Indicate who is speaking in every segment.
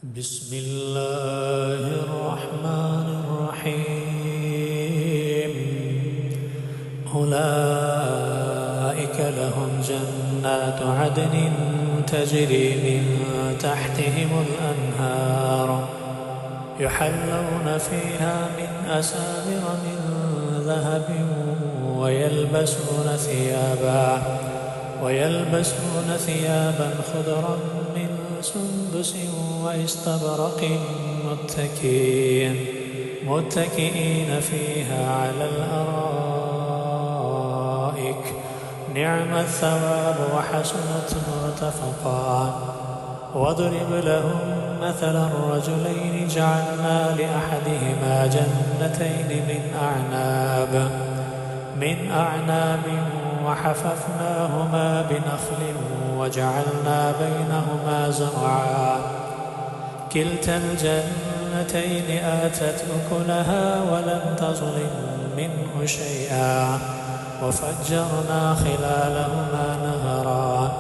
Speaker 1: بسم الله الرحمن الرحيم. أولئك لهم جنات عدن تجري من تحتهم الأنهار يحلون فيها من أساور من ذهب ويلبسون ثيابا خضرا من سندس واستبرق متكئين فيها على الأرائك نعم الثواب وحسنت مرتفقا. واضرب لهم مثلا الرجلين جعلنا لأحدهما جنتين من أعناب وحففناهما بنخل وجعلنا بينهما زرعا كلتا الجنتين آتت أكلها ولم تظلم منه شيئا وفجرنا خلالهما نهرا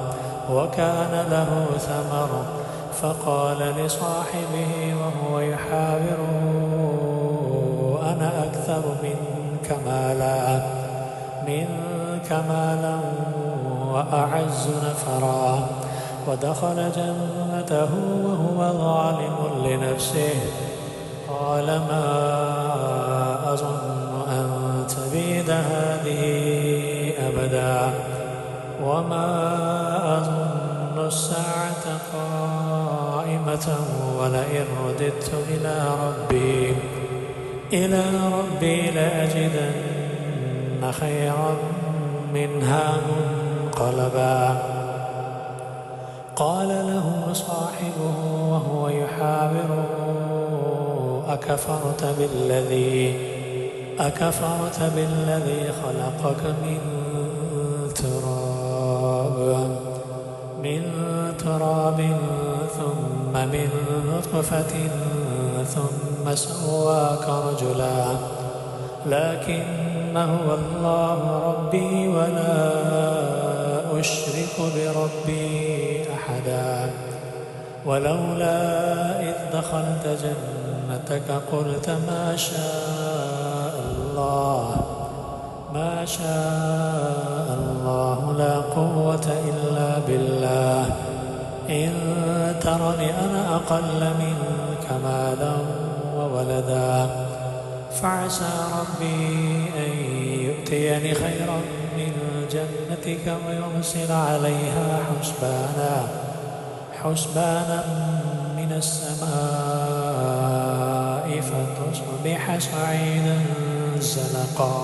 Speaker 1: وكان له ثمر فقال لصاحبه وهو يحاوره أنا أكثر منك مالا وأعز نفرا. ودخل جنته وهو ظالم لنفسه قال ما أظن أن تبيد هذه أبدا وما أظن الساعة قائمة ولئن رددت إلى ربي لأجدن خيرا منها منقلبا. قال له صاحبه وهو يحاوره أكفرت بالذي خلقك من تراب ثم من نطفة ثم سواك رجلا لكن هو الله ربي ولا أشرك بربي أحدا. ولولا إذ دخلت جنتك قلت ما شاء الله لا قوة إلا بالله إن ترني أنا أقل منك مالا وولدا فعسى ربي أن يؤتيني خيرا من جنتك ويرسل عليها حسبانا من السماء فتصبح صعيدا زلقا.